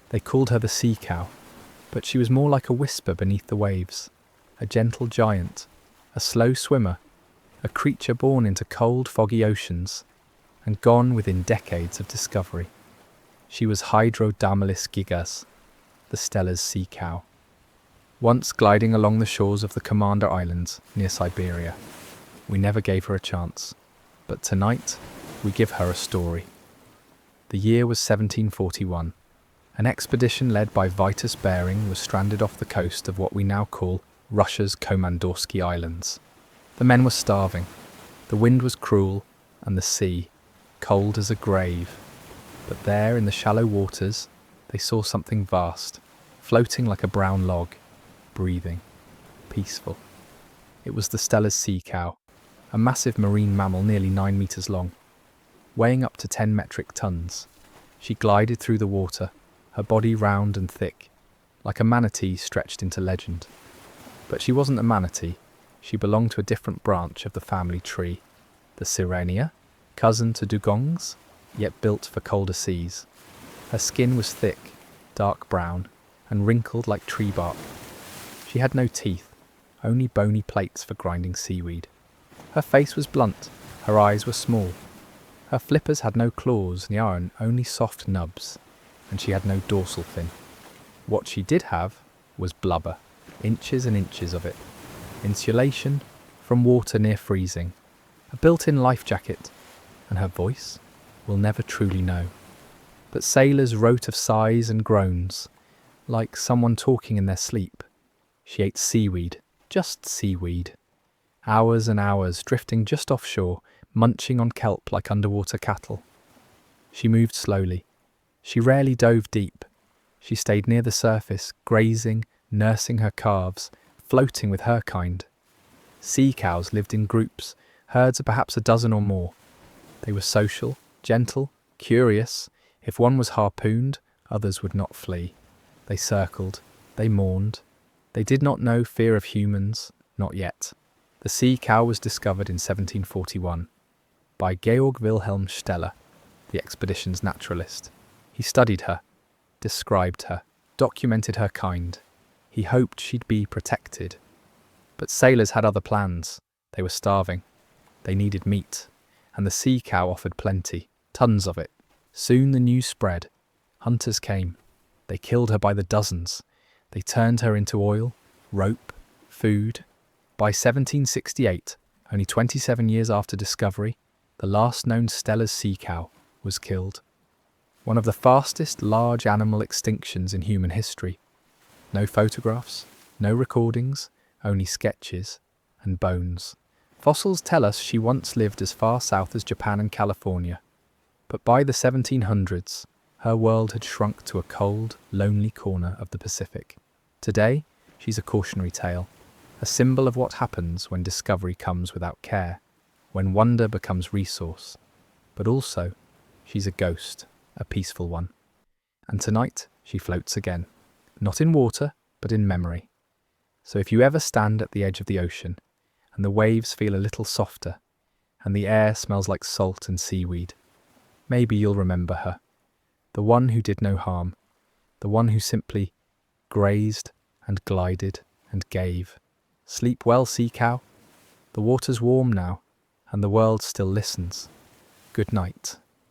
They called her the sea cow, but she was more like a whisper beneath the waves, a gentle giant, a slow swimmer, a creature born into cold, foggy oceans, and gone within decades of discovery. She was Hydrodamalis gigas, the Steller's sea cow, once gliding along the shores of the Commander Islands near Siberia. We never gave her a chance, but tonight we give her a story. The year was 1741. An expedition led by Vitus Bering was stranded off the coast of what we now call Russia's Komandorsky Islands. The men were starving, the wind was cruel, and the sea cold as a grave. But there in the shallow waters, they saw something vast, floating like a brown log, breathing, peaceful. It was the Steller's sea cow, a massive marine mammal nearly 9 meters long, weighing up to 10 metric tons. She glided through the water, her body round and thick, like a manatee stretched into legend. But she wasn't a manatee. She belonged to a different branch of the family tree, the Sirenia, cousin to dugongs, yet built for colder seas. Her skin was thick, dark brown, and wrinkled like tree bark. She had no teeth, only bony plates for grinding seaweed. Her face was blunt, her eyes were small. Her flippers had no claws, only soft nubs, and she had no dorsal fin. What she did have was blubber, inches and inches of it, insulation from water near freezing, a built-in life jacket, and her voice we'll never truly know. But sailors wrote of sighs and groans, like someone talking in their sleep. She ate seaweed, just seaweed. Hours and hours drifting just offshore, munching on kelp like underwater cattle. She moved slowly. She rarely dove deep. She stayed near the surface, grazing, nursing her calves, floating with her kind. Sea cows lived in groups, herds of perhaps a dozen or more. They were social, gentle, curious. If one was harpooned, others would not flee. They circled, they mourned. They did not know fear of humans, not yet. The sea cow was discovered in 1741 by Georg Wilhelm Steller, the expedition's naturalist. He studied her, described her, documented her kind. He hoped she'd be protected. But sailors had other plans. They were starving. They needed meat, and the sea cow offered plenty, tons of it. Soon the news spread. Hunters came. They killed her by the dozens. They turned her into oil, rope, food. By 1768, only 27 years after discovery, the last known Steller's sea cow was killed. One of the fastest large animal extinctions in human history. No photographs, no recordings, only sketches and bones. Fossils tell us she once lived as far south as Japan and California. But by the 1700s, her world had shrunk to a cold, lonely corner of the Pacific. Today, she's a cautionary tale, a symbol of what happens when discovery comes without care, when wonder becomes resource. But also, she's a ghost, a peaceful one. And tonight, she floats again, not in water, but in memory. So if you ever stand at the edge of the ocean, and the waves feel a little softer, and the air smells like salt and seaweed, maybe you'll remember her. The one who did no harm, the one who simply grazed and glided and gave. Sleep well, sea cow. The water's warm now, and the world still listens. Good night.